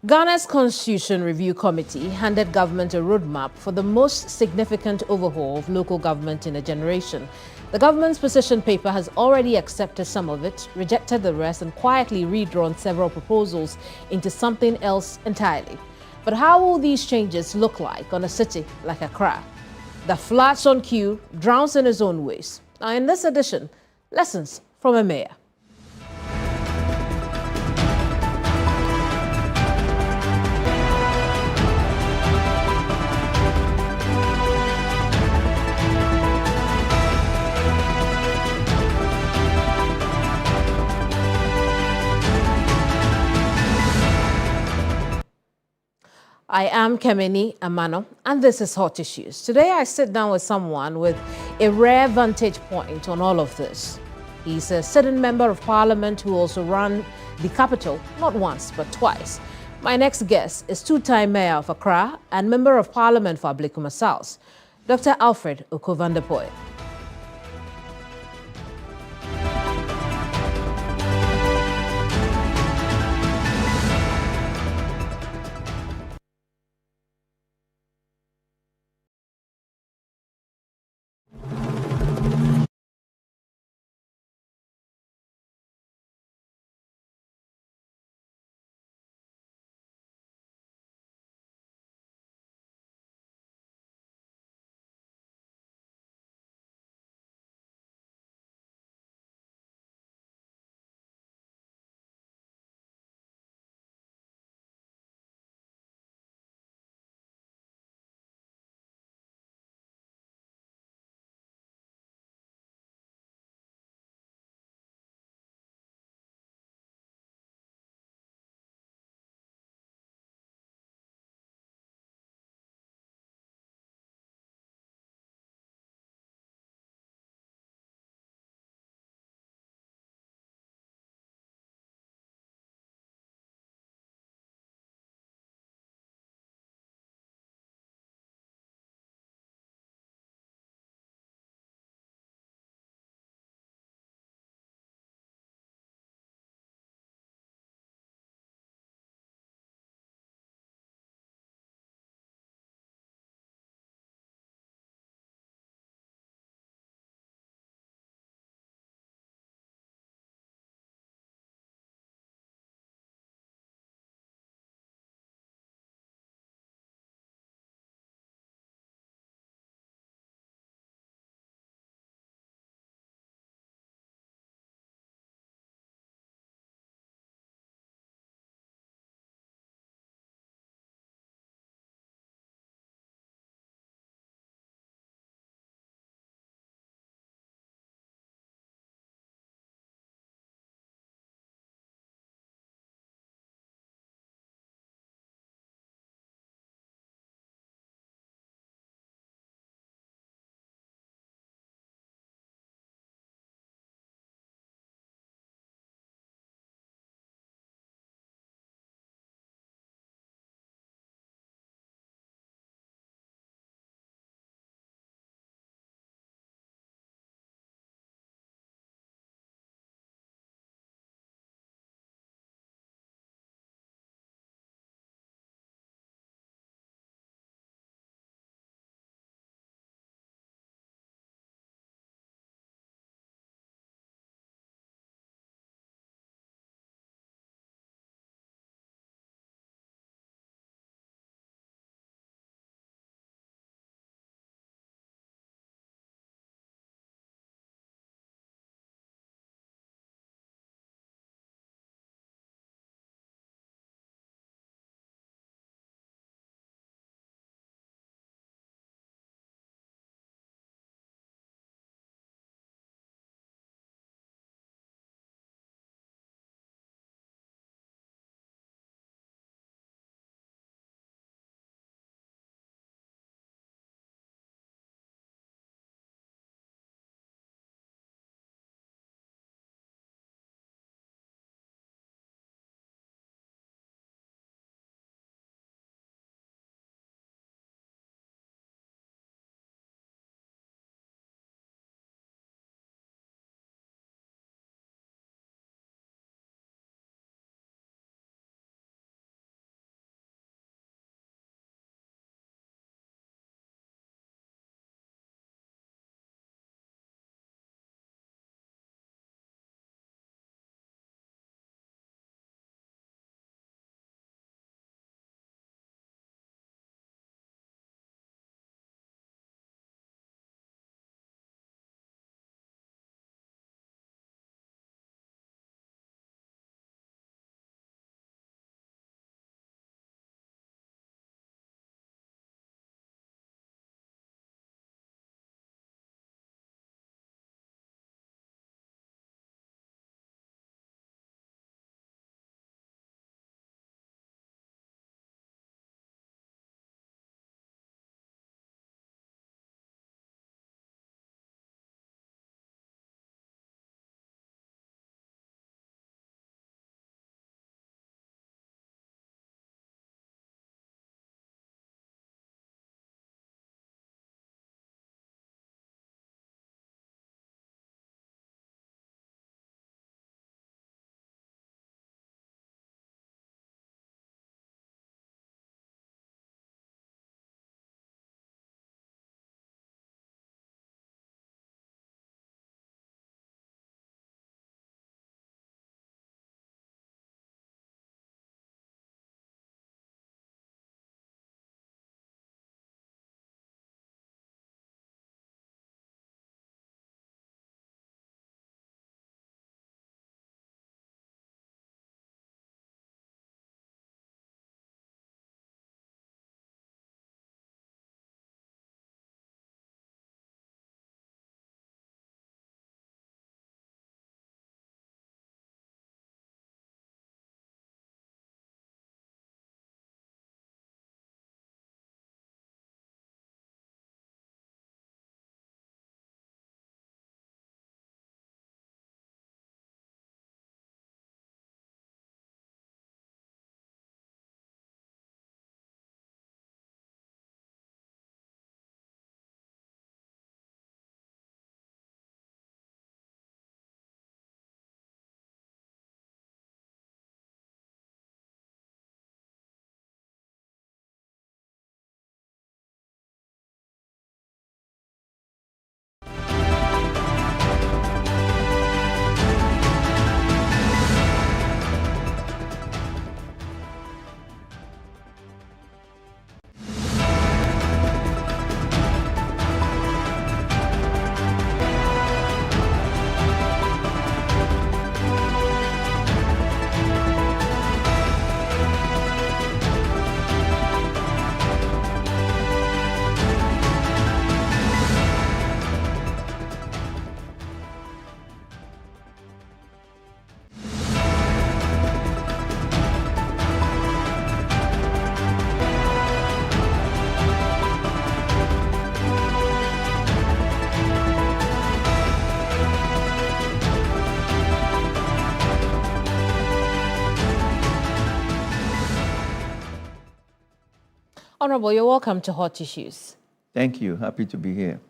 Ghana's Constitution Review Committee handed government a roadmap for the most significant overhaul of local government in a generation. The government's position paper has already accepted some of it, rejected the rest, and quietly redrawn several proposals into something else entirely. But how will these changes look like on a city like Accra, that flats on queue, drowns in its own waste? Now, in this edition, lessons from a mayor. I am Kemeni Amano, and this is Hot Issues. Today, I sit down with someone with a rare vantage point on all of this. He's a sitting member of parliament who also ran the capital not once, but twice. My next guest is two-time mayor of Accra and member of parliament for Ablekuma South, Dr. Alfred Okoe Vanderpuije. Honorable, you're welcome to Hot Issues. Thank you. Happy to be here.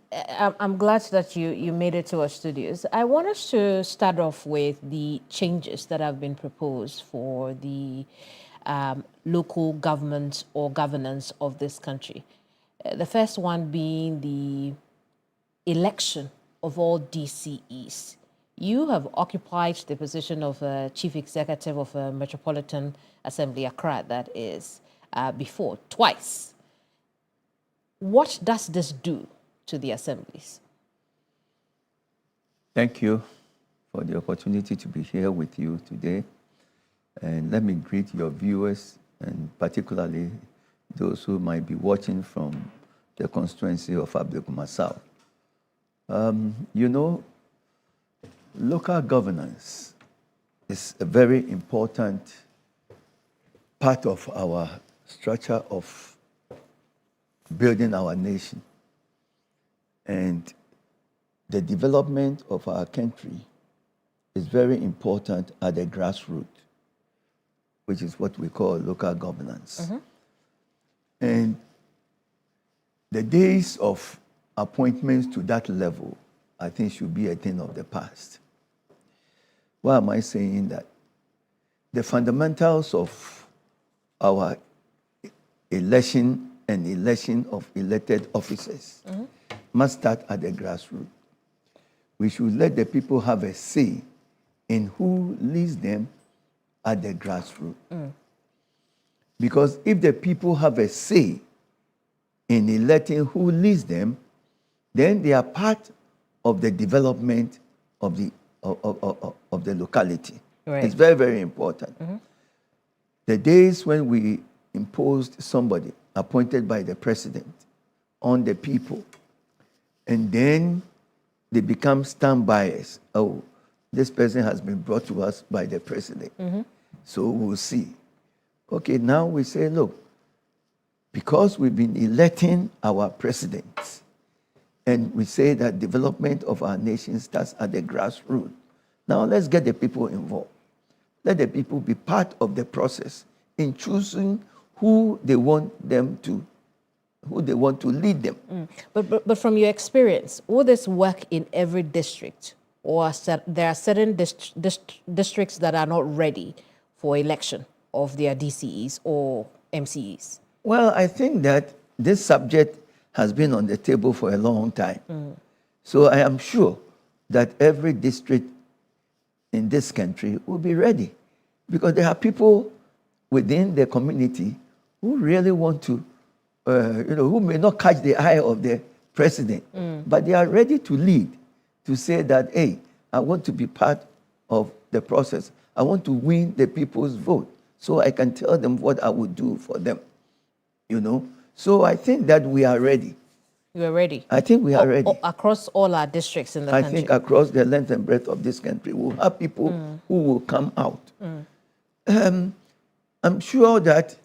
I'm glad that you made it to our studios. I want us to start off with the changes that have been proposed for the local government or governance of this country. The first one being the election of all DCEs. You have occupied the position of Chief Executive of Metropolitan Assembly, Accra, that is, before, twice. What does this do to the assemblies? Thank you for the opportunity to be here with you today. And let me greet your viewers, and particularly those who might be watching from the constituency of Ablekuma South. You know, local governance is a very important part of our structure of building our nation. And the development of our country is very important at the grassroots, which is what we call local governance. Mm-hmm. And the days of appointments to that level, I think, should be a thing of the past. Why am I saying that? The fundamentals of our election of elected officers mm-hmm. must start at the grassroots. We should let the people have a say in who leads them at the grassroots. Mm. Because if the people have a say in electing who leads them, then they are part of the development of the locality. Right. It's very, very important. Mm-hmm. The days when we imposed somebody appointed by the president on the people, and then they become stand-byers. Oh, this person has been brought to us by the president. Mm-hmm. So we'll see. Okay, now we say, look, because we've been electing our presidents, and we say that development of our nation starts at the grassroots. Now let's get the people involved. Let the people be part of the process in choosing who they want to lead them. Mm. But from your experience, will this work in every district, or there are certain districts that are not ready for election of their DCEs or MCEs? Well, I think that this subject has been on the table for a long time. Mm. So I am sure that every district in this country will be ready, because there are people within the community who really want to, who may not catch the eye of the president, but they are ready to lead, to say that, hey, I want to be part of the process. I want to win the people's vote so I can tell them what I would do for them, So I think that we are ready. You are ready? I think we are ready. Across all our districts in the country? I think across the length and breadth of this country, we'll have people who will come out. I'm sure that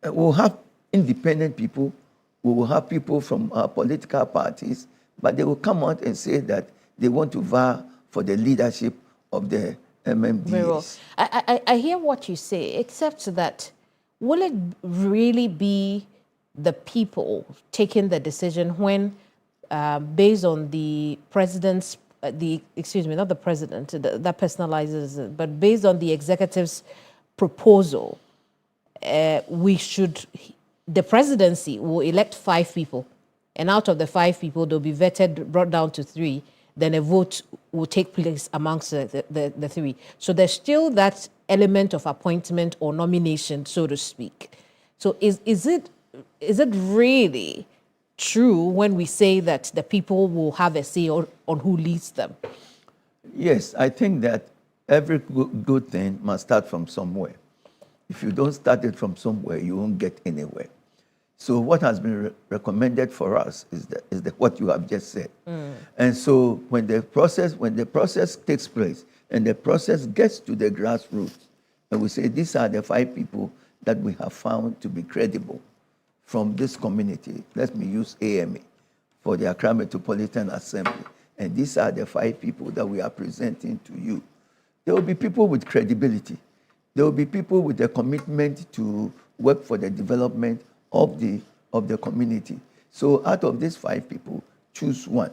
we'll have independent people, we will have people from our political parties, but they will come out and say that they want to vie for the leadership of the MMDs. Very well. I hear what you say, except that will it really be the people taking the decision when, based on the president's, not the president, that personalizes it, but based on the executive's proposal, the presidency will elect 5 people, and out of the 5 people, they'll be vetted, brought down to 3, then a vote will take place amongst the 3. So there's still that element of appointment or nomination, so to speak. So is it really true when we say that the people will have a say on who leads them? Yes, I think that every good thing must start from somewhere. If you don't start it from somewhere, you won't get anywhere. So what has been recommended for us is what you have just said. And so when the process takes place and the process gets to the grassroots, and we say these are the 5 people that we have found to be credible from this community. Let me use AMA for the Accra Metropolitan Assembly. And these are the 5 people that we are presenting to you. There will be people with credibility. There will be people with a commitment to work for the development of the community. So out of these 5 people, choose one.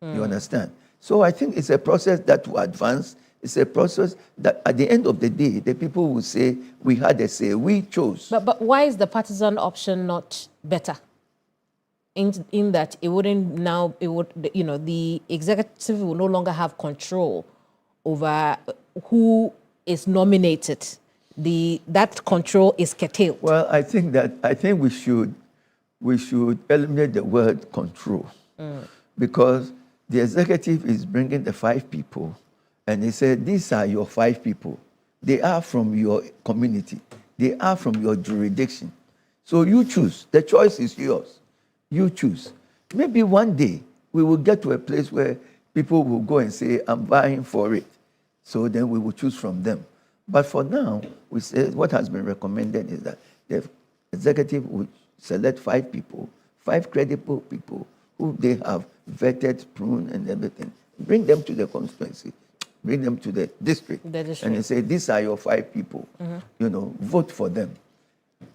You understand? So I think it's a process that will advance. It's a process that at the end of the day, the people will say, we had a say, we chose. But why is the partisan option not better? In that it wouldn't now, the executive will no longer have control over who is nominated. That control is curtailed. Well, I think we should eliminate the word control, because the executive is bringing the 5 people, and they said, these are your 5 people. They are from your community. They are from your jurisdiction. So you choose. The choice is yours. You choose. Maybe one day we will get to a place where people will go and say, I'm vying for it. So then we will choose from them. But for now, we say what has been recommended is that the executive will select 5 people, 5 credible people who they have vetted, pruned, and everything. Bring them to the constituency, bring them to the district. And they say, these are your 5 people. Vote for them.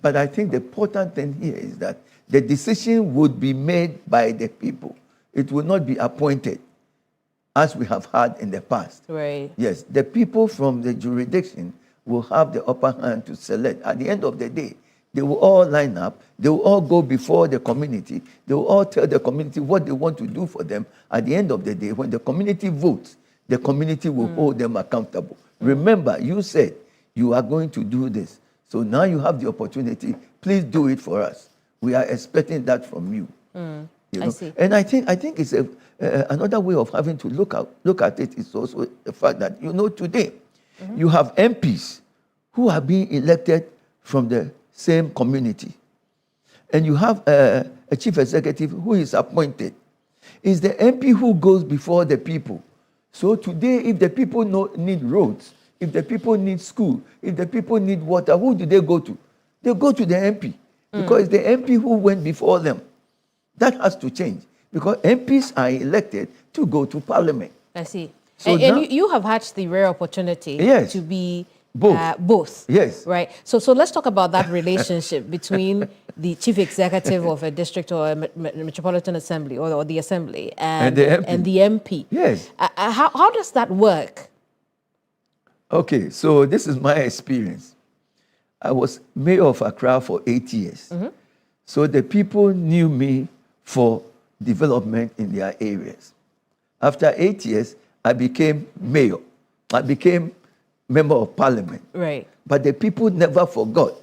But I think the important thing here is that the decision would be made by the people. It will not be appointed, as we have had in the past. Right. Yes, the people from the jurisdiction will have the upper hand to select. At the end of the day, they will all line up. They will all go before the community. They will all tell the community what they want to do for them. At the end of the day, when the community votes, the community will hold them accountable. Remember, you said you are going to do this. So now you have the opportunity. Please do it for us. We are expecting that from you. I see. And I think it's another way of having to look at it is also the fact that, today you have MPs who are being elected from the same community. And you have a chief executive who is appointed. It's the MP who goes before the people. So today, if the people need roads, if the people need school, if the people need water, who do they go to? They go to the MP, because it's the MP who went before them. That has to change, because MPs are elected to go to parliament. I see. So and you have had the rare opportunity to be both. Yes. Right. So let's talk about that relationship between the chief executive of a district or a metropolitan assembly or the assembly and the MP. Yes. How does that work? Okay, so this is my experience. I was mayor of Accra for 8 years. So the people knew me for development in their areas. After 8 years, I became mayor. I became member of parliament. Right. But the people never forgot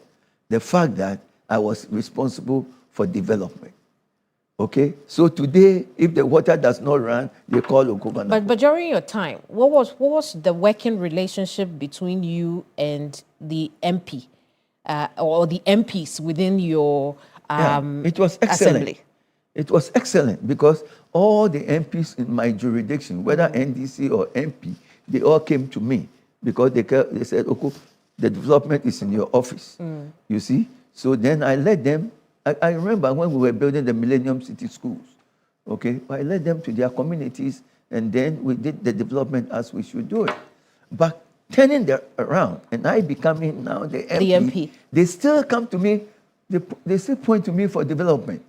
the fact that I was responsible for development. Okay? So today, if the water does not run, they call Okoe Vanderpuije. But during your time, what was the working relationship between you and the MP or the MPs within your it was excellent. assembly? It was excellent because all the MPs in my jurisdiction, whether NDC or MP, they all came to me because they said, Okoe, the development is in your office. You see? So then I led them. I remember when we were building the Millennium City schools, okay? I led them to their communities, and then we did the development as we should do it. But turning around, and I becoming now the MP, they still come to me, they still point to me for development.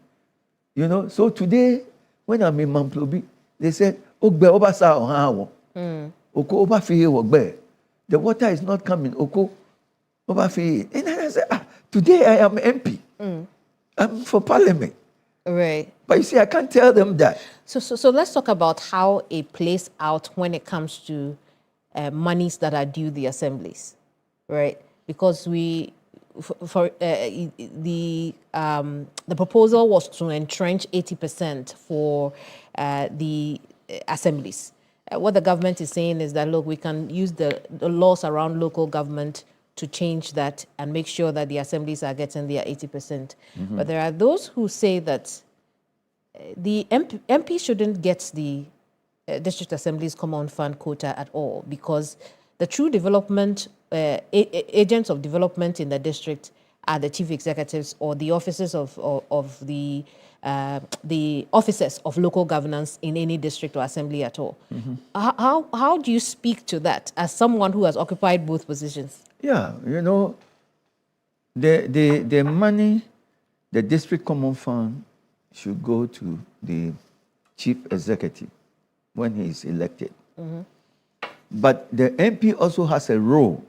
So today, when I'm in Mamplobi, they said, Okoe Oba sa ohawo. Okoe Oba fiye wogbe. The water is not coming. Okoe Oba fiye. And then I said, today I am MP. I'm for parliament. Right. But you see, I can't tell them that. So let's talk about how it plays out when it comes to monies that are due the assemblies, right? Because the proposal was to entrench 80% for the assemblies. What the government is saying is that, look, we can use the laws around local government to change that and make sure that the assemblies are getting their 80%. But there are those who say that the MP shouldn't get the district assembly's common fund quota at all, because the true development, agents of development in the district are the chief executives or the officers of the officers of local governance in any district or assembly at all. How do you speak to that as someone who has occupied both positions? Yeah, The money, the district common fund should go to the chief executive when he is elected. But the MP also has a role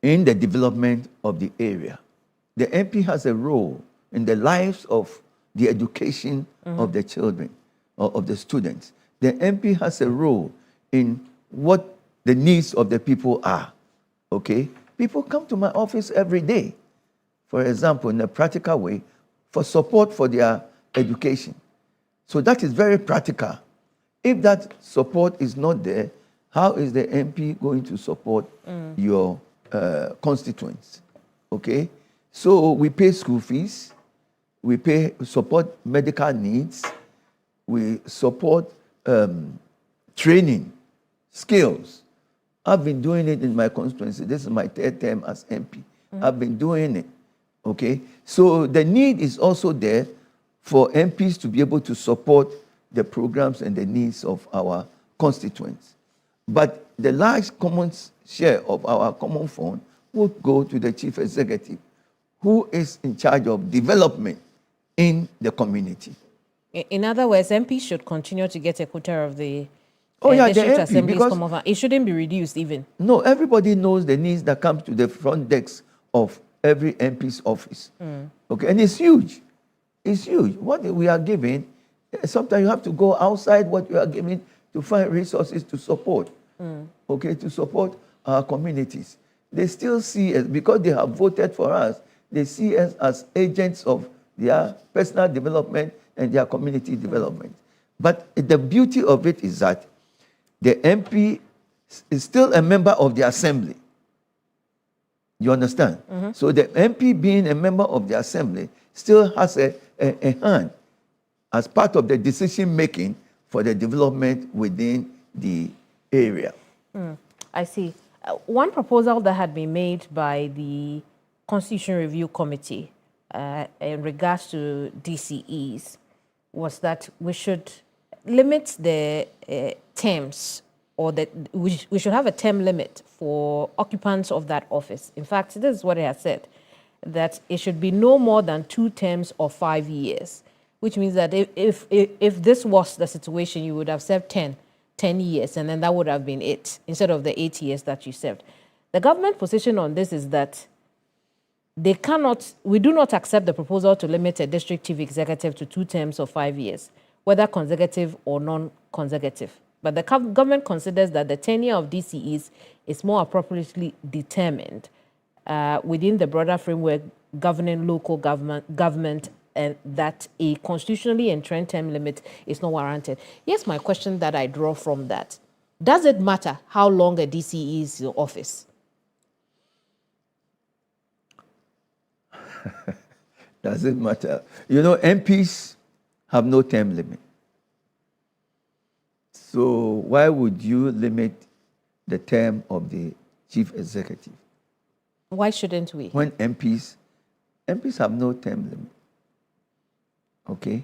in the development of the area. The MP has a role in the lives of the education of the children or of the students. The MP has a role in what the needs of the people are. Okay? People come to my office every day, for example, in a practical way, for support for their education. So that is very practical. If that support is not there, how is the MP going to support your constituents? Okay? So we pay school fees, we support medical needs, we support training, skills. I've been doing it in my constituency. This is my third term as MP. I've been doing it. Okay? So the need is also there for MPs to be able to support the programs and the needs of our constituents. But the large common share of our common fund would go to the chief executive, who is in charge of development in the community. In other words, MPs should continue to get a quota of the the district MP, assemblies common fund. It shouldn't be reduced even. No, everybody knows the needs that come to the front desk of every MP's office. Okay, and it's huge. It's huge. What we are giving, sometimes you have to go outside what you are giving to find resources to support. Okay, to support our communities. They still see us, because they have voted for us, they see us as agents of their personal development and their community development. But the beauty of it is that the MP is still a member of the assembly. You understand? So the MP, being a member of the assembly, still has a hand as part of the decision making for the development within the area. I see. One proposal that had been made by the Constitution Review Committee in regards to DCEs was that we should limit the terms, or that we should have a term limit for occupants of that office. In fact, this is what it has said, that it should be no more than 2 terms or 5 years, which means that if this was the situation, you would have served 10 years, and then that would have been it, instead of the 8 years that you served. The government position on this is that we do not accept the proposal to limit a district chief executive to 2 terms or 5 years, whether consecutive or non-consecutive. But the government considers that the tenure of DCEs is more appropriately determined within the broader framework governing local government, and that a constitutionally entrenched term limit is not warranted. Here's my question that I draw from that. Does it matter how long a DCE is in office? Does it matter? You know, MPs have no term limit. So why would you limit the term of the chief executive? Why shouldn't we? When MPs have no term limit. Okay?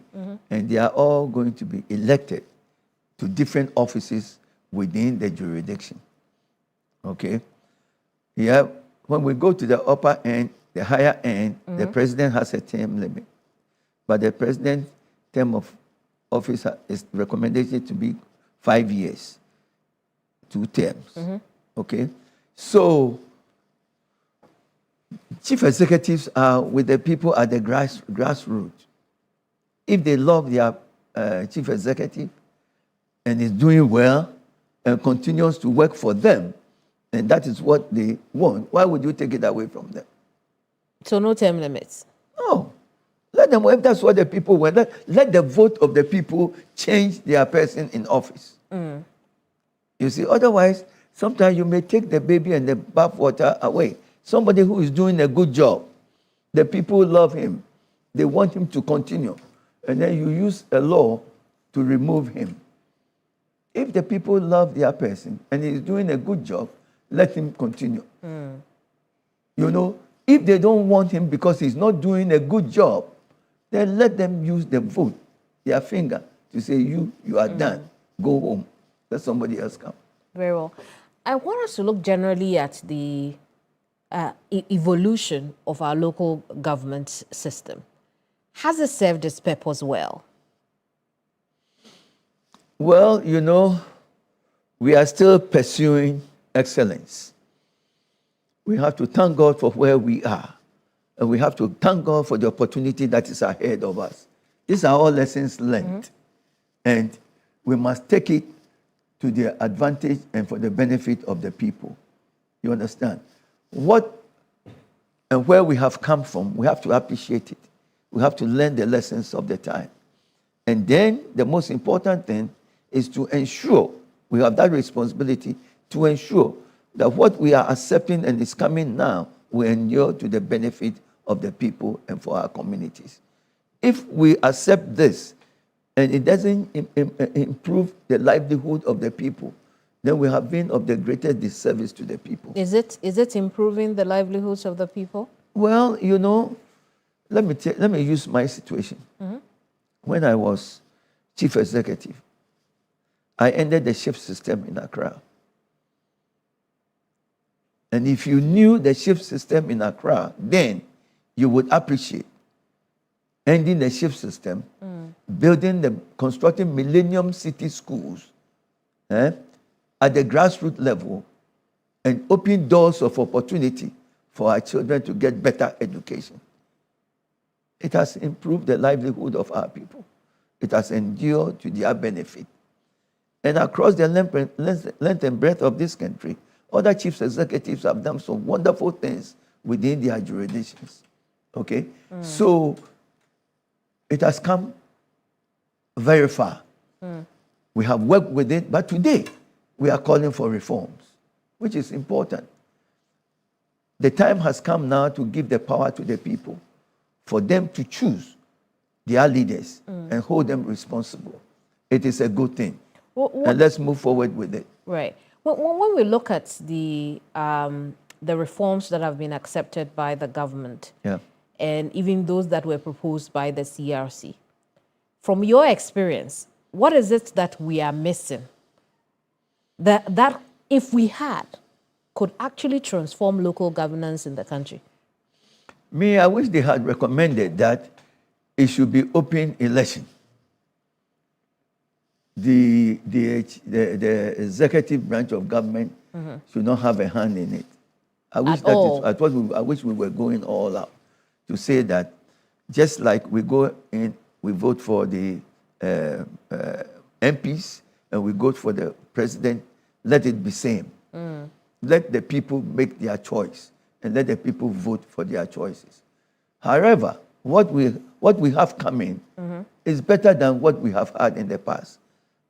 And they are all going to be elected to different offices within the jurisdiction. Okay? Yeah, when we go to the upper end, the higher end, the president has a term limit. But the president's term of office is recommended to be 5 years, 2 terms. Okay? So, chief executives are with the people at the grassroots. If they love their chief executive and is doing well and continues to work for them, and that is what they want, why would you take it away from them? So no term limits? No. Let them, if that's what the people want, let the vote of the people change their person in office. You see, otherwise, sometimes you may take the baby and the bathwater away. Somebody who is doing a good job, the people love him. They want him to continue. And then you use a law to remove him. If the people love their person and he's doing a good job, let him continue. You know, if they don't want him because he's not doing a good job, then let them use the vote, their finger, to say, you are done. Go home. Let somebody else come. Very well. I want us to look generally at the evolution of our local government system. Has it served its purpose well? Well, we are still pursuing excellence. We have to thank God for where we are. And we have to thank God for the opportunity that is ahead of us. These are all lessons learned. And we must take it to the advantage and for the benefit of the people. You understand? What and where we have come from, we have to appreciate it. We have to learn the lessons of the time. And then the most important thing is to ensure, we have that responsibility to ensure that what we are accepting and is coming now will endure to the benefit of the people and for our communities. If we accept this and it doesn't improve the livelihood of the people, then we have been of the greatest disservice to the people. Is it improving the livelihoods of the people? Well, let me use my situation. When I was chief executive, I ended the shift system in Accra. And if you knew the shift system in Accra, then you would appreciate ending the shift system, constructing Millennium City schools at the grassroots level, and opening doors of opportunity for our children to get better education. It has improved the livelihood of our people. It has endured to their benefit. And across the length and breadth of this country, other chief executives have done some wonderful things within their jurisdictions. Okay? So it has come very far. We have worked with it, but today we are calling for reforms, which is important. The time has come now to give the power to the people, for them to choose their leaders and hold them responsible. It is a good thing. And let's move forward with it. Right. When we look at the reforms that have been accepted by the government, and even those that were proposed by the CRC, from your experience, what is it that we are missing that if we had, could actually transform local governance in the country? I wish they had recommended that it should be open election. The executive branch of government should not have a hand in it. I wish we were going all out to say that just like we go in, we vote for the MPs and we vote for the president, let it be same. Let the people make their choice and let the people vote for their choices. However, what we have coming is better than what we have had in the past,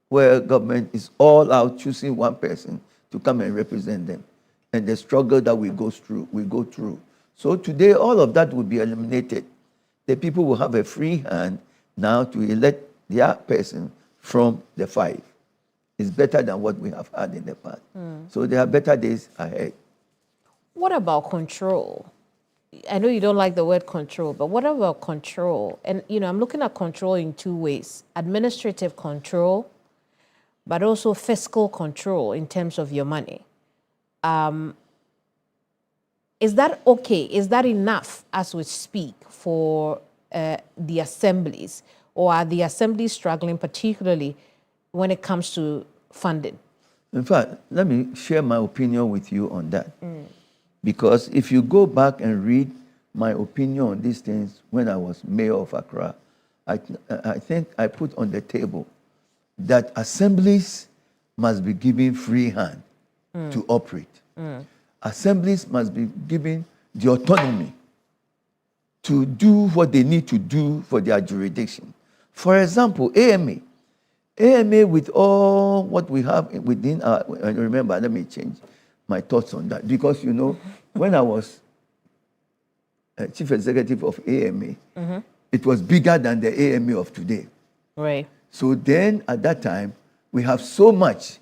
where government is all out choosing one person to come and represent them, and the struggle that we go through. So today, all of that will be eliminated. The people will have a free hand now to elect their person from the five. It's better than what we have had in the past. So there are better days ahead. What about control? I know you don't like the word control, but what about control? And, I'm looking at control in two ways: administrative control, but also fiscal control in terms of your money. Is that okay? Is that enough as we speak for the assemblies? Or are the assemblies struggling, particularly when it comes to funding? In fact, let me share my opinion with you on that. Because if you go back and read my opinion on these things when I was mayor of Accra, I think I put on the table that assemblies must be given free hand to operate. Assemblies must be given the autonomy to do what they need to do for their jurisdiction. For example, AMA with all what we have within our, and remember, let me change my thoughts on that, because when I was chief executive of AMA, it was bigger than the AMA of today. Right. So then at that time, we have so much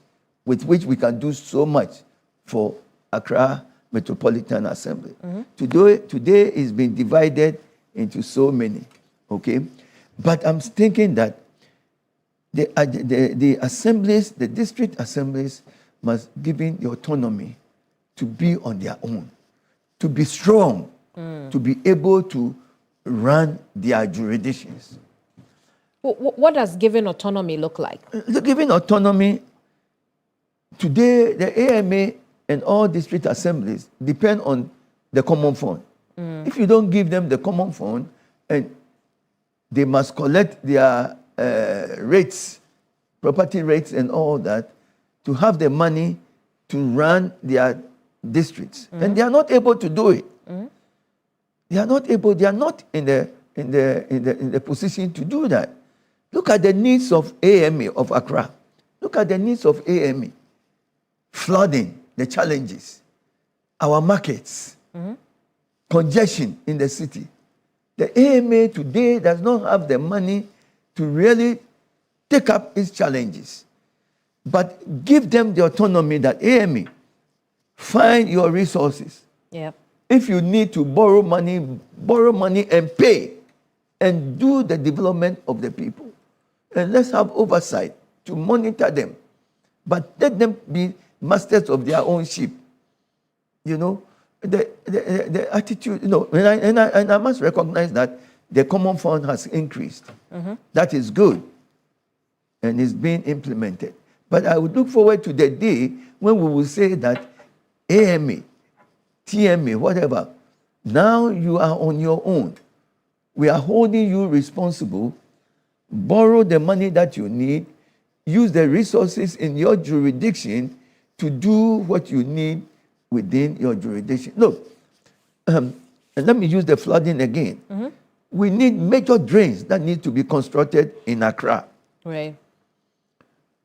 with which we can do so much for Accra Metropolitan Assembly. Today it's been divided into so many, okay? But I'm thinking that the assemblies, the district assemblies, must give in the autonomy to be on their own. to be strong, to be able to run their jurisdictions. What does giving autonomy look like? The giving autonomy, today the AMA and all district assemblies depend on the common fund. If you don't give them the common fund, and they must collect their rates, property rates and all that, to have the money to run their districts. And they are not able to do it. They are not able, they are not in the position to do that. Look at the needs of AMA of Accra. Look at the needs of AMA. Flooding, the challenges, our markets, congestion in the city. The AMA today does not have the money to really take up its challenges. But give them the autonomy that AMA, find your resources. Yep. If you need to borrow money and pay and do the development of the people. And let's have oversight to monitor them. But let them be masters of their own ship. You know, the attitude, you know, and I must recognize that the common fund has increased. That is good. And it's being implemented. But I would look forward to the day when we will say that AMA, TMA, whatever, now you are on your own. We are holding you responsible. Borrow the money that you need. Use the resources in your jurisdiction to do what you need within your jurisdiction. Look, and let me use the flooding again. We need major drains that need to be constructed in Accra. Right.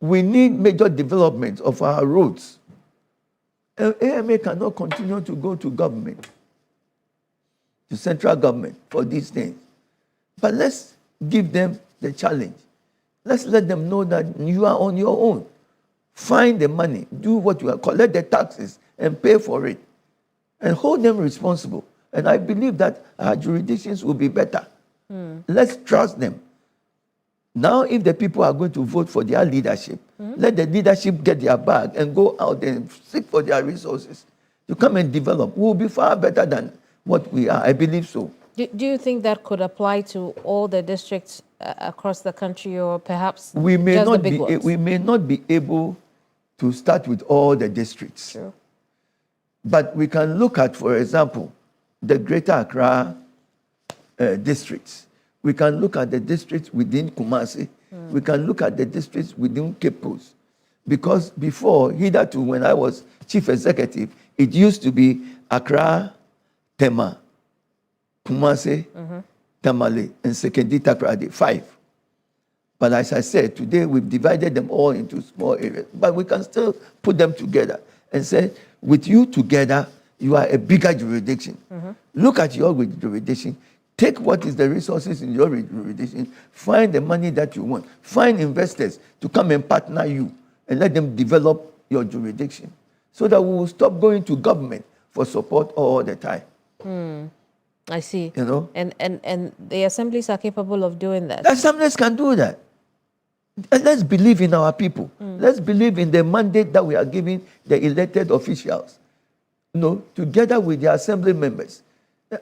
We need major development of our roads. AMA cannot continue to go to government, to central government for these things. But let's give them the challenge. Let's let them know that you are on your own. Find the money, do what you are, collect the taxes and pay for it. And hold them responsible. And I believe that our jurisdictions will be better. Let's trust them. Now, if the people are going to vote for their leadership, let the leadership get their bag and go out and seek for their resources to come and develop. We'll be far better than what we are. I believe so. Do you think that could apply to all the districts across the country, or perhaps we may just not the big be ones? we may not be able to start with all the districts. Sure. But we can look at, for example, the Greater Accra districts. We can look at the districts within Kumasi. We can look at the districts within Cape Coast. Because before, hitherto, when I was chief executive, it used to be Accra, Tema, Kumasi, Tamale, and Sekendi Takrady, 5. But as I said, today we've divided them all into small areas. But we can still put them together and say, with you together, you are a bigger jurisdiction. Look at your jurisdiction. Take what is the resources in your jurisdiction. Find the money that you want. Find investors to come and partner you and let them develop your jurisdiction so that we will stop going to government for support all the time. I see. You know? And the assemblies are capable of doing that. The assemblies can do that. And let's believe in our people. Let's believe in the mandate that we are giving the elected officials. You know, together with the assembly members.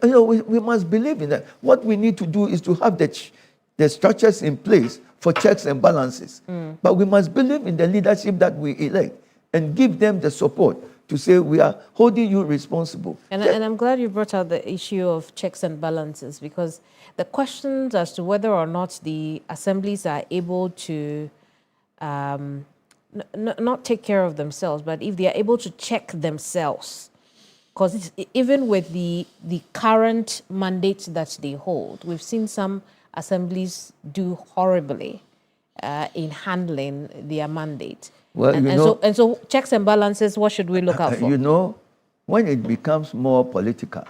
You know, we must believe in that. What we need to do is to have the structures in place for checks and balances. But we must believe in the leadership that we elect and give them the support to say we are holding you responsible. And I'm glad you brought out the issue of checks and balances, because the questions as to whether or not the assemblies are able to not take care of themselves, but if they are able to check themselves. Because even with the current mandate that they hold, we've seen some assemblies do horribly in handling their mandate. Well, and so checks and balances, what should we look out for? You know, when it becomes more political,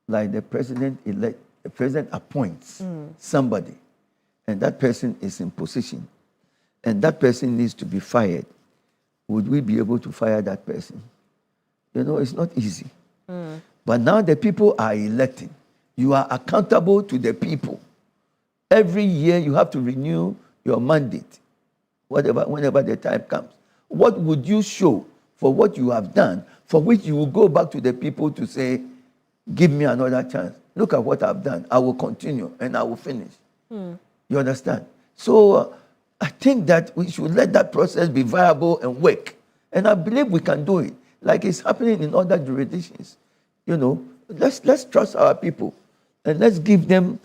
like the president appoints somebody, and that person is in position, and that person needs to be fired, would we be able to fire that person? You know, it's not easy. But now the people are electing. You are accountable to the people. Every year you have to renew your mandate, whenever the time comes. What would you show for what you have done, for which you will go back to the people to say, give me another chance. Look at what I've done. I will continue and I will finish. You understand? So I think that we should let that process be viable and work. And I believe we can do it, like it's happening in other jurisdictions. You know, let's trust our people and let's give them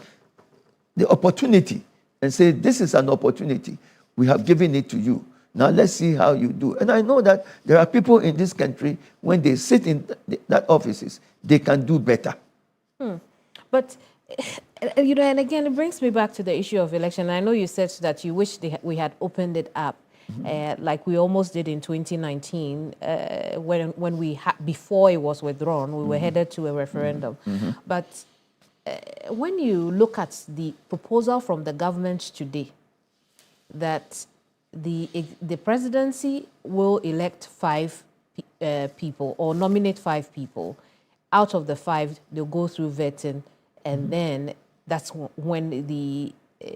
the opportunity and say, this is an opportunity. We have given it to you. Now let's see how you do. And I know that there are people in this country, when they sit in that offices, they can do better. But, you know, and again, it brings me back to the issue of election. I know you said that you wish we had opened it up, like we almost did in 2019, when before it was withdrawn, we were headed to a referendum. But when you look at the proposal from the government today, that the presidency will elect 5 people or nominate 5 people. Out of the 5, they'll go through vetting, and then that's when the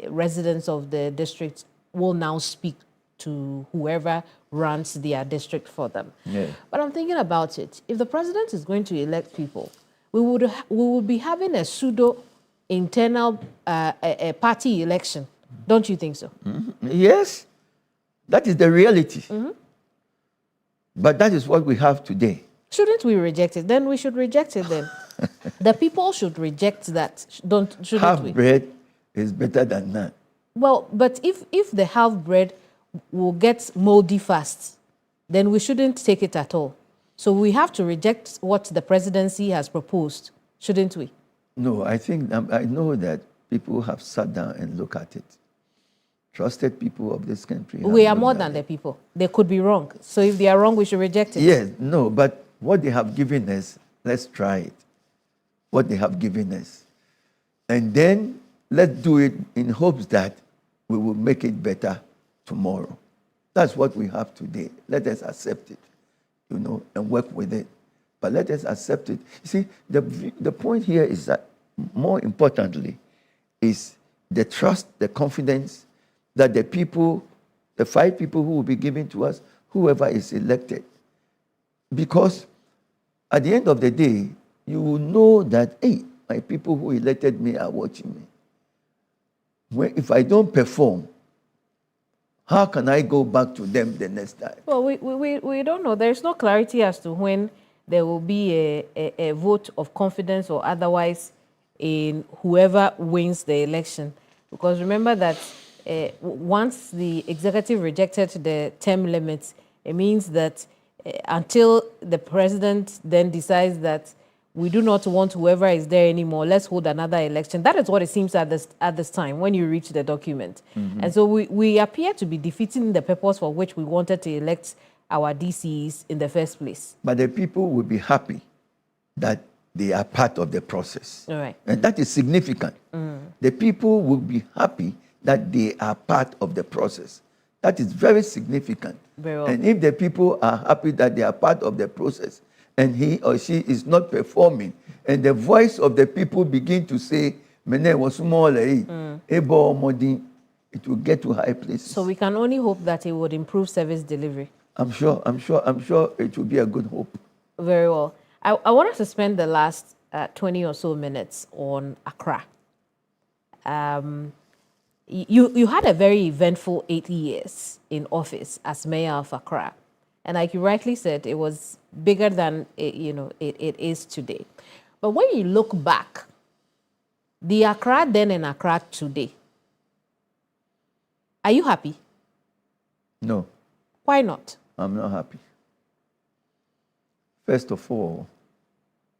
residents of the district will now speak to whoever runs their district for them. Yeah. But I'm thinking about it. If the president is going to elect people, we would be having a pseudo internal party election. Don't you think so? Yes, that is the reality. But that is what we have today. Shouldn't we reject it? Then we should reject it then. The people should reject that, shouldn't we? Half bread is better than none. Well, but if the half bread will get moldy fast, then we shouldn't take it at all. So we have to reject what the presidency has proposed, shouldn't we? No, I think, I know that people have sat down and looked at it. Trusted people of this country. We are more than the people. They could be wrong. So if they are wrong, we should reject it. Yes, no, but what they have given us, let's try it. What they have given us. And then let's do it in hopes that we will make it better tomorrow. That's what we have today. Let us accept it, you know, and work with it. But let us accept it. You see, the point here is that, more importantly, is the trust, the confidence that the people, the 5 people who will be given to us, whoever is elected. Because at the end of the day, you will know that, hey, my people who elected me are watching me. If I don't perform, how can I go back to them the next time? Well, we don't know. There's no clarity as to when there will be a vote of confidence or otherwise in whoever wins the election. Because remember that once the executive rejected the term limits, it means that until the president then decides that we do not want whoever is there anymore, let's hold another election. That is what it seems at this time when you reach the document. And so we appear to be defeating the purpose for which we wanted to elect our DCs in the first place. But the people will be happy that they are part of the process. All right. And that is significant. The people will be happy that they are part of the process. That is very significant. Very well. And if the people are happy that they are part of the process, and he or she is not performing, and the voice of the people begin to say, "Mene was small, it will get to high places." So we can only hope that it would improve service delivery. I'm sure it will be a good hope. Very well. I want us to spend the last 20 or so minutes on Accra. You had a very eventful 8 years in office as mayor of Accra. And like you rightly said, it was bigger than it is today. But when you look back, the Accra then and Accra today, are you happy? No. Why not? I'm not happy. First of all,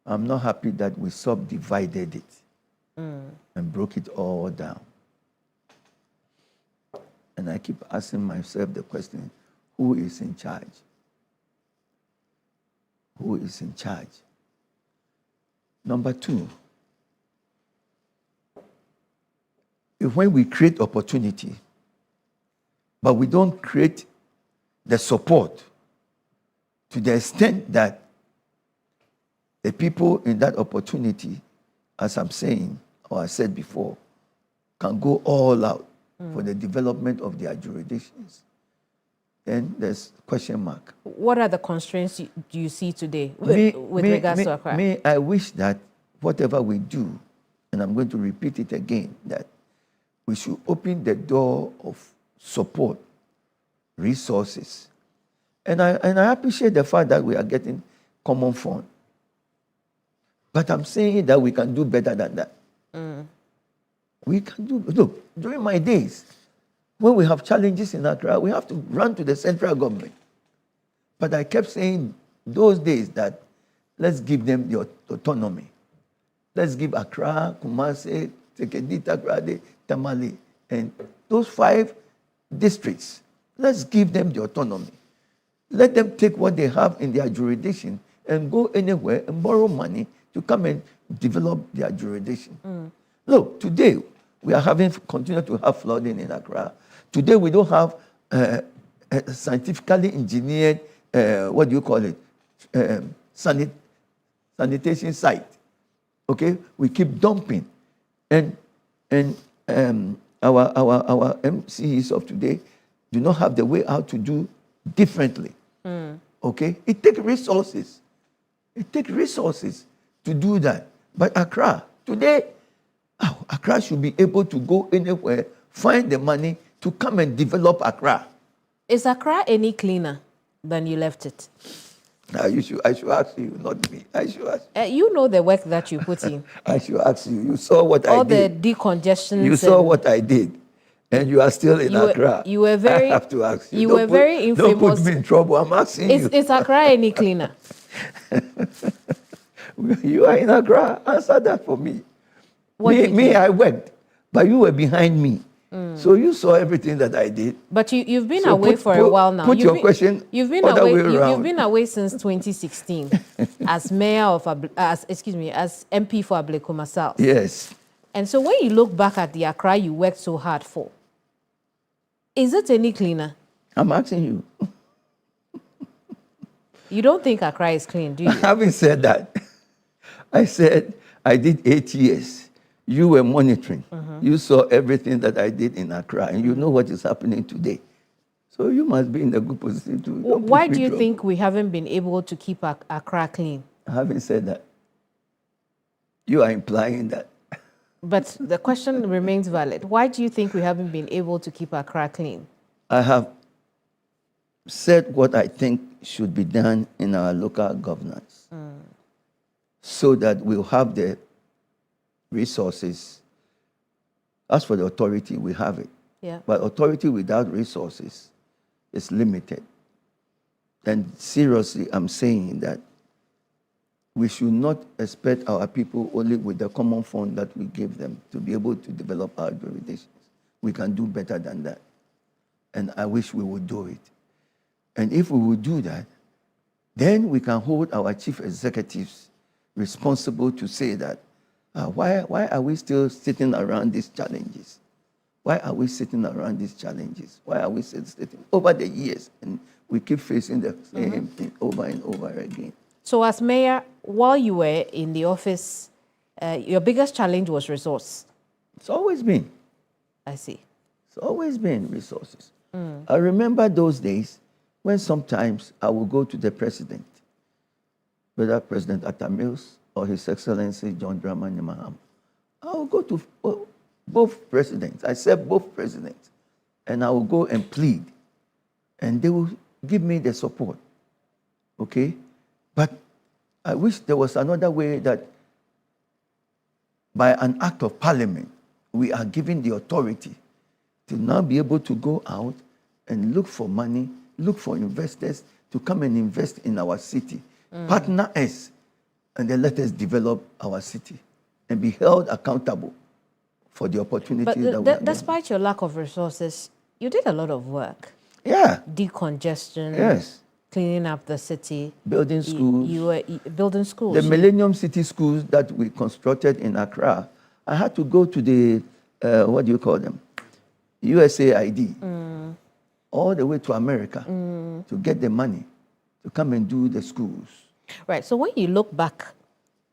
I'm not happy that we subdivided it and broke it all down. And I keep asking myself the question, who is in charge? Who is in charge? Number 2, when we create opportunity, but we don't create the support to the extent that the people in that opportunity, as I'm saying, or I said before, can go all out for the development of their jurisdictions, then there's question mark. What are the constraints do you see today with regards to Accra? I wish that whatever we do, and I'm going to repeat it again, that we should open the door of support, resources. And I appreciate the fact that we are getting common fund. But I'm saying that we can do better than that. We can do, look, during my days, when we have challenges in Accra, we have to run to the central government. But I kept saying those days that let's give them the autonomy. Let's give Accra, Kumasi, Tekedita, Grade, Tamale, and those 5 districts, let's give them the autonomy. Let them take what they have in their jurisdiction and go anywhere and borrow money to come and develop their jurisdiction. Look, today, we are continue to have flooding in Accra. Today, we don't have a scientifically engineered, what do you call it, sanitation site. Okay? We keep dumping. And our MCs of today do not have the way out to do differently. Okay? It takes resources. It takes resources to do that. But Accra, today, Accra should be able to go anywhere, find the money to come and develop Accra. Is Accra any cleaner than you left it? Now, I should ask you, not me. I should ask you. You know the work that you put in. I should ask you. You saw what I did. All the decongestion. You saw what I did. And you are still in Accra. You were very... I have to ask you. You were very infamous. Don't put me in trouble. I'm asking you. Is Accra any cleaner? You are in Accra. Answer that for me. Me, I worked. But you were behind me. So you saw everything that I did. But you've been away for a while now. You've been away since 2016 as mayor of as MP for Ablekuma South. Yes. And so when you look back at the Accra you worked so hard for, is it any cleaner? I'm asking you. You don't think Accra is clean, do you? I haven't said that. I said I did 8 years. You were monitoring. You saw everything that I did in Accra, and you know what is happening today. So you must be in a good position to... Why do you think we haven't been able to keep Accra clean? I haven't said that. You are implying that. But the question remains valid. Why do you think we haven't been able to keep Accra clean? I have said what I think should be done in our local governance so that we'll have the resources. As for the authority, we have it. Yeah. But authority without resources is limited. And seriously, I'm saying that we should not expect our people only with the common fund that we give them to be able to develop our jurisdictions. We can do better than that. And I wish we would do it. And if we would do that, then we can hold our chief executives responsible to say that why are we still sitting around these challenges? Why are we sitting around these challenges? Why are we sitting over the years and we keep facing the same thing over and over again? So as mayor, while you were in the office, your biggest challenge was resource. It's always been. I see. It's always been resources. I remember those days when sometimes I would go to the president, whether President Atta Mills or His Excellency John Dramani Mahama. I will go to both presidents. I said both presidents. And I will go and plead. And they will give me the support. Okay? But I wish there was another way that by an act of parliament, we are given the authority to now be able to go out and look for money, look for investors to come and invest in our city. Partner us, and then let us develop our city and be held accountable for the opportunities that we have. Despite your lack of resources, you did a lot of work. Yeah. Decongestion. Yes. Cleaning up the city. Building schools. You were building schools. The Millennium City schools that we constructed in Accra, I had to go to the, what do you call them? USAID. All the way to America to get the money to come and do the schools. Right. So when you look back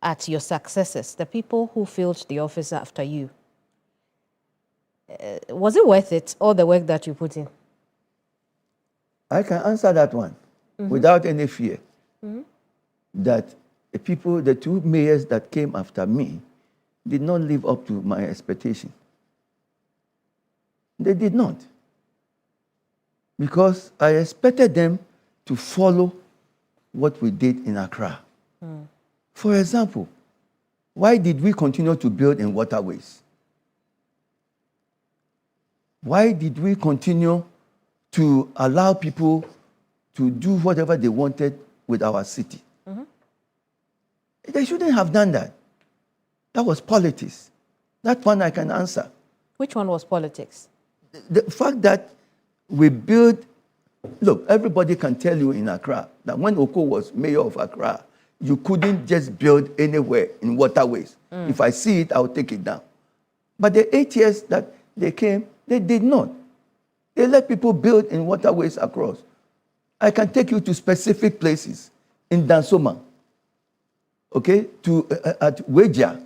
at your successes, the people who filled the office after you, was it worth it, all the work that you put in? I can answer that one without any fear. That the two mayors that came after me did not live up to my expectation. They did not. Because I expected them to follow what we did in Accra. For example, why did we continue to build in waterways? Why did we continue to allow people to do whatever they wanted with our city? They shouldn't have done that. That was politics. That one I can answer. Which one was politics? The fact that we built, look, everybody can tell you in Accra that when Okoe was mayor of Accra, you couldn't just build anywhere in waterways. If I see it, I'll take it down. But the 8 years that they came, they did not. They let people build in waterways across. I can take you to specific places in Dansoma, okay, at Weja.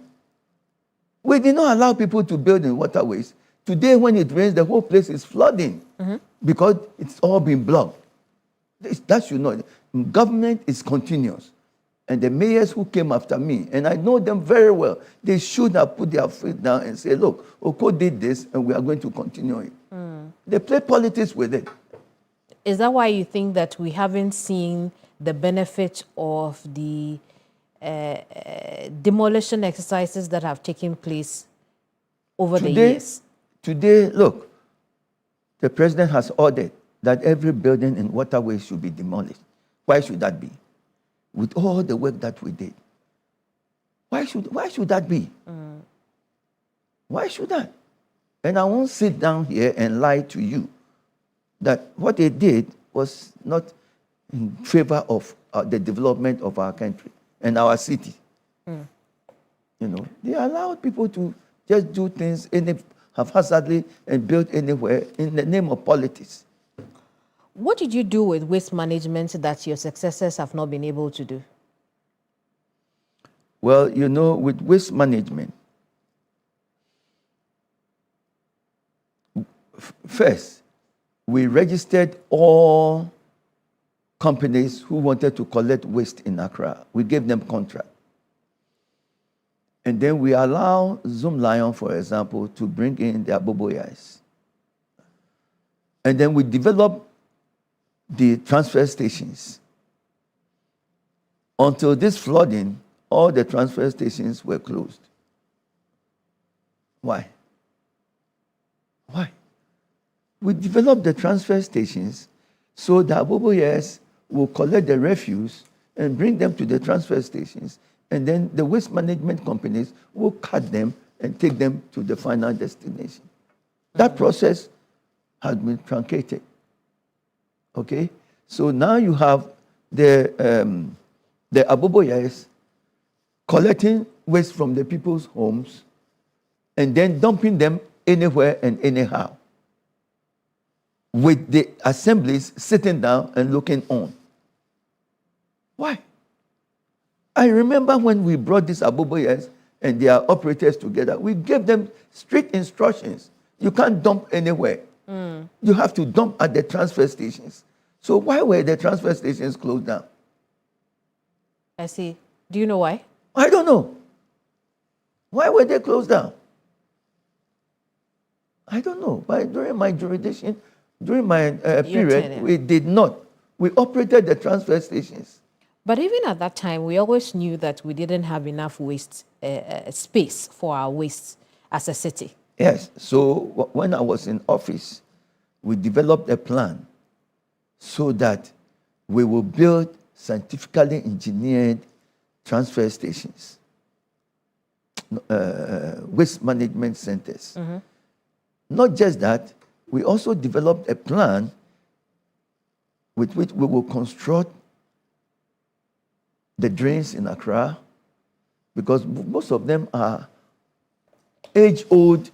We did not allow people to build in waterways. Today, when it rains, the whole place is flooding because it's all been blocked. That should know. Government is continuous. And the mayors who came after me, and I know them very well, they should have put their feet down and say, look, Okoe did this, and we are going to continue it. They play politics with it. Is that why you think that we haven't seen the benefit of the demolition exercises that have taken place over the years? Today, look, the president has ordered that every building in waterways should be demolished. Why should that be? With all the work that we did. Why should that be? Why should that? And I won't sit down here and lie to you that what they did was not in favor of the development of our country and our city. You know, they allowed people to just do things haphazardly and build anywhere in the name of politics. What did you do with waste management that your successors have not been able to do? Well, you know, with waste management, first, we registered all companies who wanted to collect waste in Accra. We gave them contract. And then we allow Zoom Lion, for example, to bring in their boboyas. And then we developed the transfer stations. Until this flooding, all the transfer stations were closed. Why? Why? We developed the transfer stations so that boboyas will collect the refuse and bring them to the transfer stations. And then the waste management companies will cut them and take them to the final destination. That process has been truncated. Okay? So now you have the aboboyas collecting waste from the people's homes and then dumping them anywhere and anyhow, with the assemblies sitting down and looking on. Why? I remember when we brought these aboboyas and their operators together, we gave them strict instructions. You can't dump anywhere. You have to dump at the transfer stations. So why were the transfer stations closed down? I see. Do you know why? I don't know. Why were they closed down? I don't know. But during my jurisdiction, during my period, we did not. We operated the transfer stations. But even at that time, we always knew that we didn't have enough waste space for our waste as a city. Yes. So when I was in office, we developed a plan so that we will build scientifically engineered transfer stations, waste management centers. Not just that, we also developed a plan with which we will construct the drains in Accra, because most of them are age-old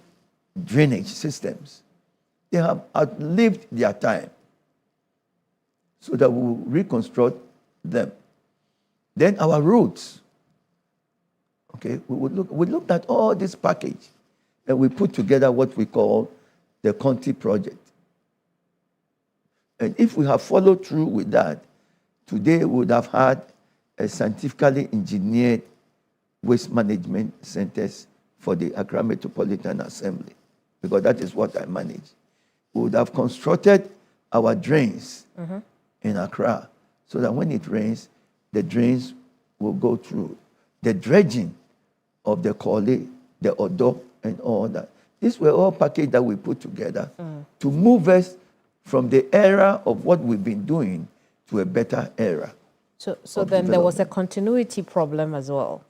drainage systems. They have outlived their time, so that we will reconstruct them. Then our roads. Okay, we looked at all this package, and we put together what we call the Conti project. And if we have followed through with that, today we would have had a scientifically engineered waste management centers for the Accra Metropolitan Assembly, because that is what I manage. We would have constructed our drains in Accra so that when it rains, the drains will go through. The dredging of the Kole, the Odo, and all that. These were all packages that we put together to move us from the era of what we've been doing to a better era. So then there was a continuity problem as well.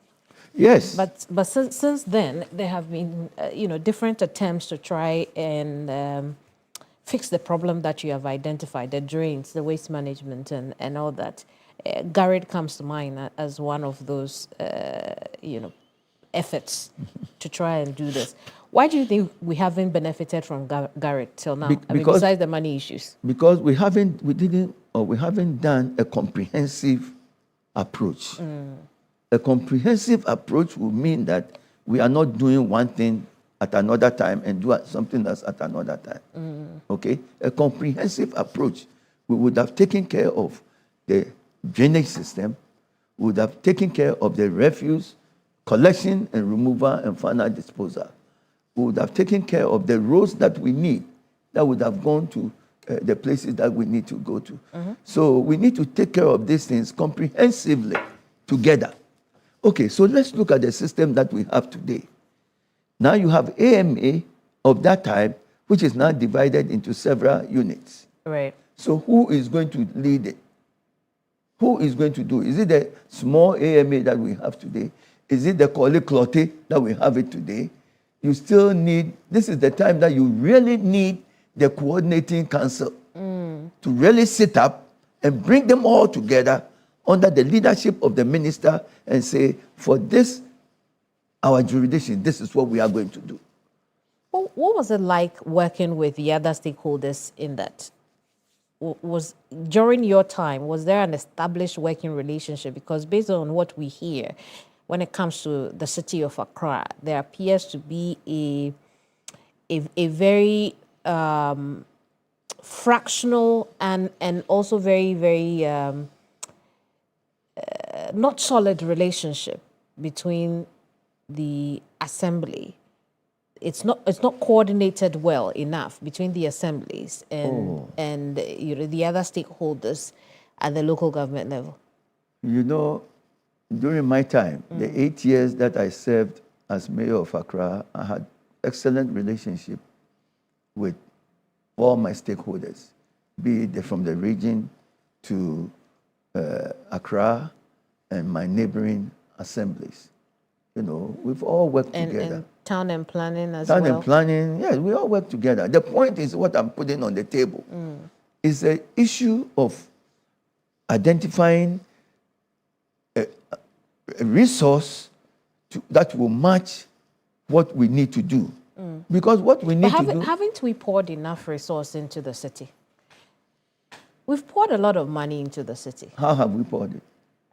Yes. But since then, there have been different attempts to try and fix the problem that you have identified, the drains, the waste management, and all that. Garrett comes to mind as one of those efforts to try and do this. Why do you think we haven't benefited from Garrett till now? Besides the money issues. Because we haven't done a comprehensive approach. A comprehensive approach will mean that we are not doing one thing at another time and do something else at another time. Okay? A comprehensive approach, we would have taken care of the drainage system, we would have taken care of the refuse collection and removal and final disposal. We would have taken care of the roads that we need, that would have gone to the places that we need to go to. So we need to take care of these things comprehensively together. Okay, so let's look at the system that we have today. Now you have AMA of that type, which is now divided into several units. Right. So who is going to lead it? Who is going to do it? Is it the small AMA that we have today? Is it the Kole Clotte that we have it today? You still need, this is the time that you really need the coordinating council to really sit up and bring them all together under the leadership of the minister and say, for this, our jurisdiction, this is what we are going to do. What was it like working with the other stakeholders in that? During your time, was there an established working relationship? Because based on what we hear, when it comes to the city of Accra, there appears to be a very fractional and also very, very not solid relationship between the assembly. It's not coordinated well enough between the assemblies and the other stakeholders at the local government level. During my time, the 8 years that I served as mayor of Accra, I had excellent relationship with all my stakeholders, be it from the region to Accra and my neighboring assemblies. We've all worked together. And town and planning as well? Town and planning, yes, we all work together. The point is what I'm putting on the table is the issue of identifying a resource that will match what we need to do. Because what we need to do... Haven't we poured enough resource into the city? We've poured a lot of money into the city. How have we poured it?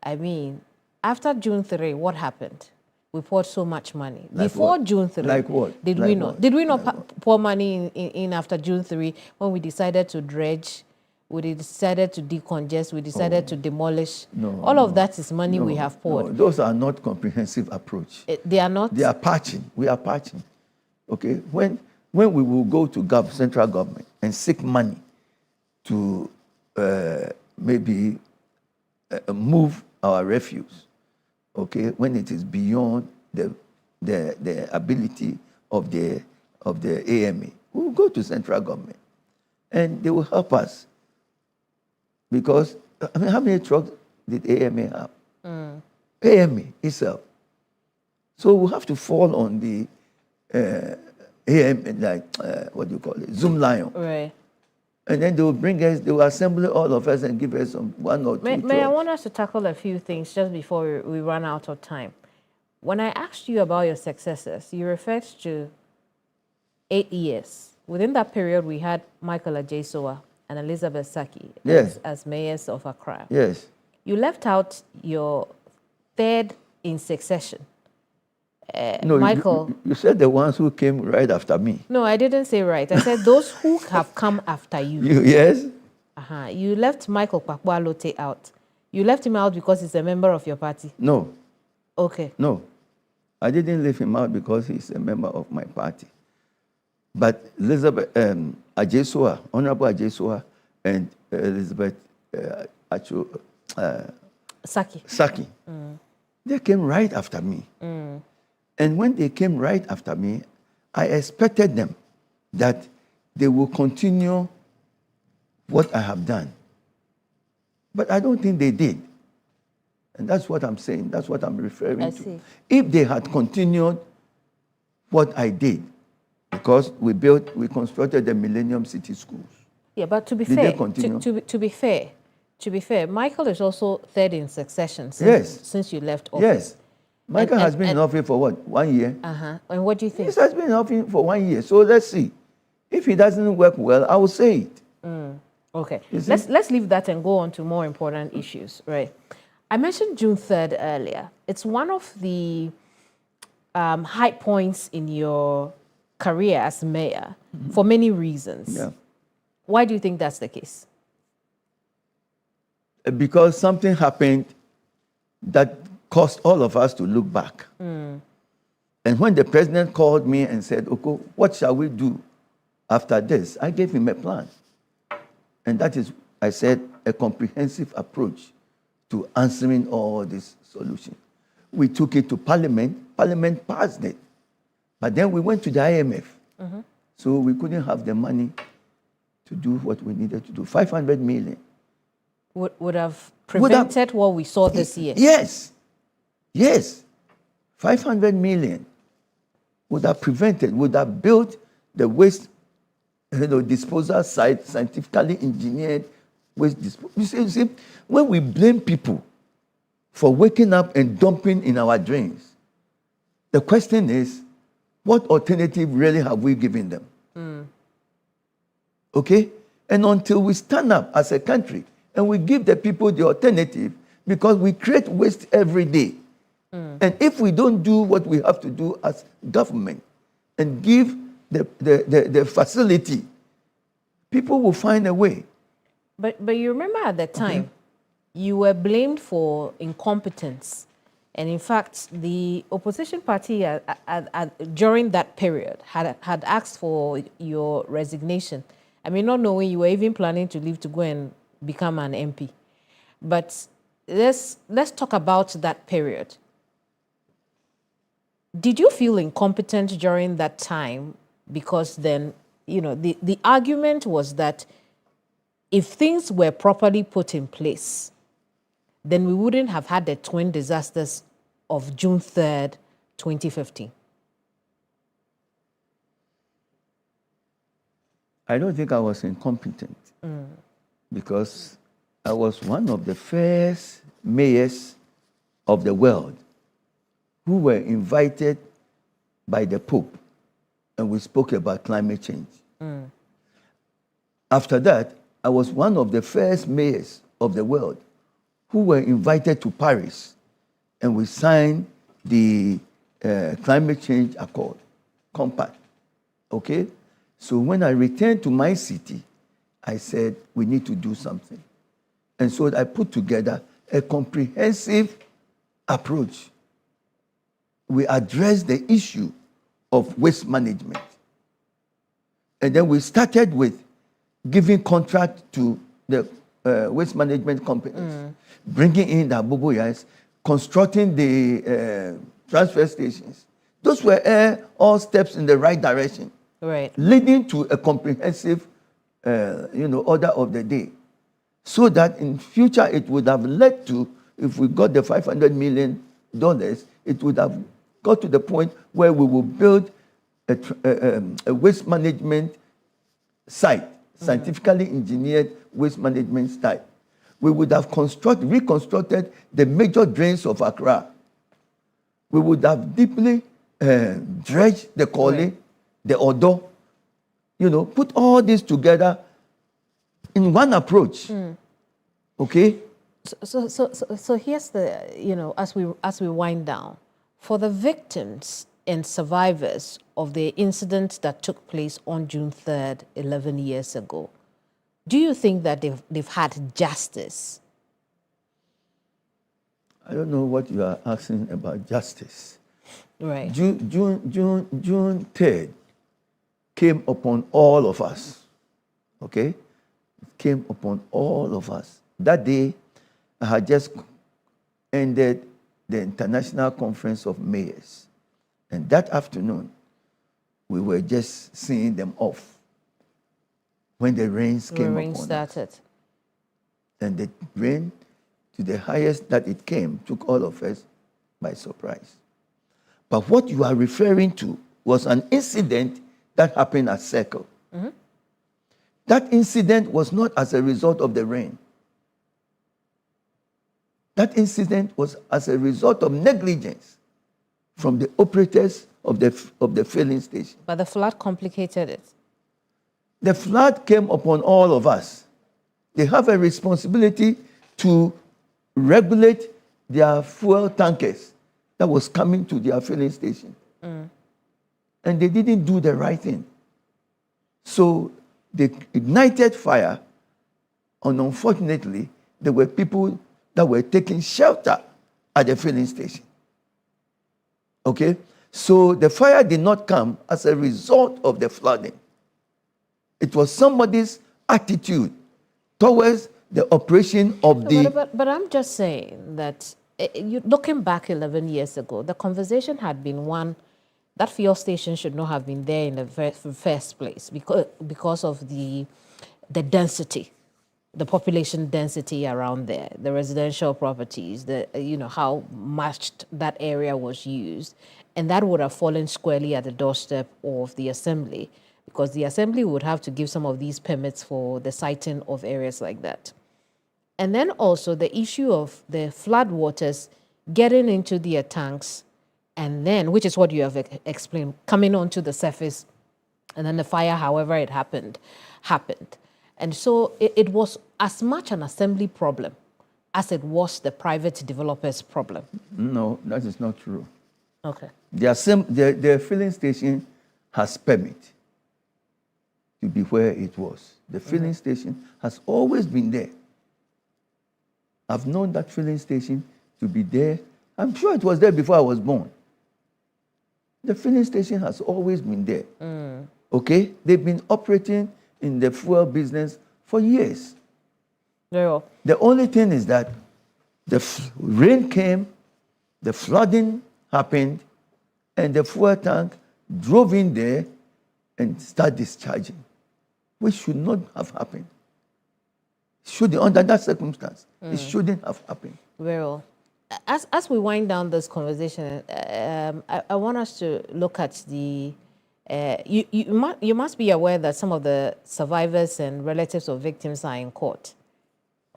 I mean, after June 3, what happened? We poured so much money. Like Before what? June 3. Like what? Did like we not? What? Did we not pour money in after June 3 when we decided to dredge, we decided to decongest, we decided to demolish? No. All of that is money we have poured. No, those are not comprehensive approach. They are not? They are patching. We are patching. Okay? When we will go to central government and seek money to maybe move our refuse, okay, when it is beyond the ability of the AMA, we will go to central government, and they will help us. Because how many trucks did AMA have? AMA itself. So we have to fall on the AMA, what do you call it, Zoom Lion. Right. And then they will bring us, they will assemble all of us and give us one or two. May I want us to tackle a few things just before we run out of time. When I asked you about your successors, you referred to 8 years. Within that period, we had Michael Ajesowa and Elizabeth Saki as mayors of Accra. Yes. You left out your third in succession. No, Michael. You said the ones who came right after me. No, I didn't say right. I said those who have come after you. Yes. You left Michael Kpakpo-Alote out. You left him out because he's a member of your party? No. Okay. No. I didn't leave him out because he's a member of my party. But Elizabeth Ajesua, Honorable Ajesua, and Elizabeth Saki, they came right after me. And when they came right after me, I expected them that they will continue what I have done. But I don't think they did. And that's what I'm saying. That's what I'm referring to. If they had continued what I did, because we constructed the Millennium City Schools. Yeah, but to be did fair, they continue? To be fair, Michael is also third in succession since you left office. Yes. Michael has been in office for what? 1 year? And what do you think? He has been in office for 1 year. So let's see. If he doesn't work well, I will say it. Okay. Let's leave that and go on to more important issues, right? I mentioned June 3rd earlier. It's one of the high points in your career as mayor for many reasons. Yeah. Why do you think that's the case? Because something happened that caused all of us to look back. And when the president called me and said, Okoe, what shall we do after this? I gave him a plan. And that is, I said, a comprehensive approach to answering all these solutions. We took it to Parliament. Parliament passed it. But then we went to the IMF. So we couldn't have the money to do what we needed to do. 500 million. Would have prevented what we saw this year. Yes. Yes. 500 million would have prevented, would have built the waste disposal site, scientifically engineered waste disposal. You see, when we blame people for waking up and dumping in our drains, the question is, what alternative really have we given them? Okay? And until we stand up as a country and we give the people the alternative, because we create waste every day. And if we don't do what we have to do as government and give the facility, people will find a way. But you remember at the time, you were blamed for incompetence. And in fact, the opposition party during that period had asked for your resignation. I mean, not knowing you were even planning to leave to go and become an MP. But let's talk about that period. Did you feel incompetent during that time? Because then, the argument was that if things were properly put in place, then we wouldn't have had the twin disasters of June 3rd, 2015. I don't think I was incompetent because I was one of the first mayors of the world who were invited by the Pope, and we spoke about climate change. After that, I was one of the first mayors of the world who were invited to Paris, and we signed the climate change accord, compact. Okay? So when I returned to my city, I said, we need to do something. And so I put together a comprehensive approach. We addressed the issue of waste management. And then we started with giving contract to the waste management companies, bringing in the Aboboyas, constructing the transfer stations. Those were all steps in the right direction, leading to a comprehensive order of the day. So that in future it would have led to, if we got the $500 million, it would have got to the point where we will build a waste management site, scientifically engineered waste management site. We would have reconstructed the major drains of Accra. We would have deeply dredged the Koli, the Odo, put all this together in one approach. Okay? So here's the, as we wind down, for the victims and survivors of the incident that took place on June 3rd, 11 years ago, Do you think that they've had justice? I don't know what you are asking about justice. Right. June 3rd came upon all of us. Okay? It came upon all of us. That day, I had just ended the International Conference of Mayors. And that afternoon, we were just seeing them off when the rains came upon us. Started. And the rain, to the highest that it came, took all of us by surprise. But what you are referring to was an incident that happened at Circle. Mm-hmm. That incident was not as a result of the rain. That incident was as a result of negligence from the operators of the filling station. But the flood complicated it. The flood came upon all of us. They have a responsibility to regulate their fuel tankers that was coming to their filling station. Mm. And they didn't do the right thing. So they ignited fire, and unfortunately, there were people that were taking shelter at the filling station. Okay? So the fire did not come as a result of the flooding. It was somebody's attitude towards the operation of the... But I'm just saying that, looking back 11 years ago, the conversation had been one, that fuel station should not have been there in the first place because of the density, the population density around there, the residential properties, how much that area was used. And that would have fallen squarely at the doorstep of the assembly, because the assembly would have to give some of these permits for the siting of areas like that. And then also the issue of the flood waters getting into their tanks, and then, which is what you have explained, coming onto the surface, and then the fire, however it happened. And so it was as much an assembly problem as it was the private developer's problem. No, that is not true. Okay. The filling station has permit to be where it was. The filling station has always been there. I've known that filling station to be there. I'm sure it was there before I was born. The filling station has always been there. Mm. Okay? They've been operating in the fuel business for years. Very well. The only thing is that the rain came, the flooding happened, and the fuel tank drove in there and started discharging, which should not have happened. Under that circumstance, it shouldn't have happened. Very well. As we wind down this conversation, I want us to look at the... You must be aware that some of the survivors and relatives of victims are in court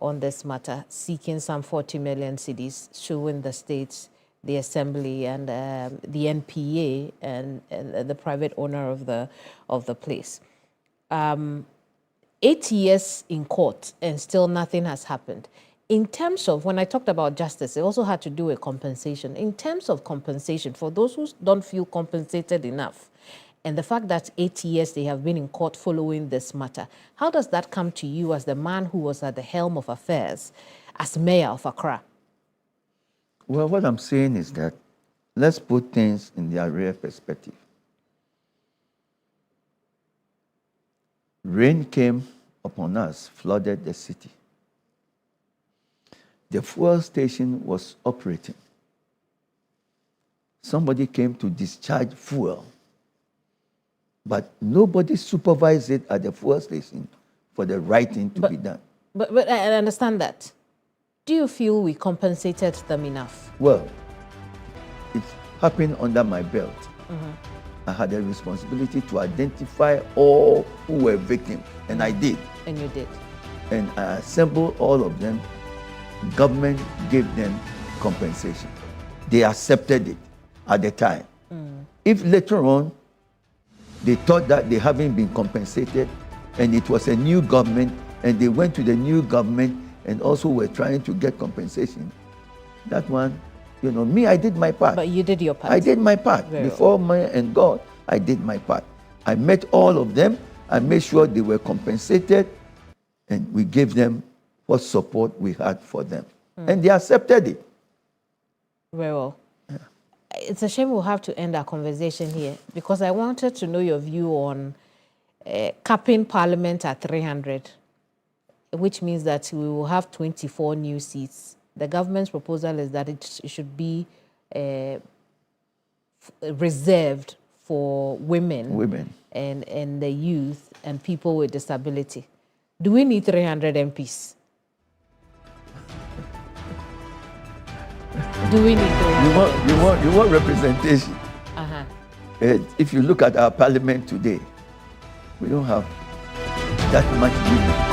on this matter, seeking some 40 million cedis, suing the states, the assembly, and the NPA and the private owner of the place. 8 years in court and still nothing has happened. In terms of, when I talked about justice, it also had to do with compensation. In terms of compensation, for those who don't feel compensated enough, and the fact that 8 years they have been in court following this matter, how does that come to you as the man who was at the helm of affairs as mayor of Accra? Well, what I'm saying is that let's put things in their real perspective. Rain came upon us, flooded the city. The fuel station was operating. Somebody came to discharge fuel, but nobody supervised it at the fuel station for the right thing to be done. But I understand that. Do you feel we compensated them enough? Well, it happened under my belt. Mm-hmm. I had a responsibility to identify all who were victims, and I did. And you did. And I assembled all of them. Government gave them compensation. They accepted it at the time. Mm. If later on they thought that they haven't been compensated and it was a new government and they went to the new government and also were trying to get compensation, that one, me, I did my part. But you did your part. I did my part. Very Before me and God, I did my part. I met all of them. I made sure they were compensated. And we gave them what support we had for them. And they accepted it. Very well. It's a shame we'll have to end our conversation here because I wanted to know your view on capping Parliament at 300, which means that we will have 24 new seats. The government's proposal is that it should be reserved for women and the youth and people with disability. Do we need 300 MPs? Do we need 300? You want representation? If you look at our parliament today, we don't have that much women.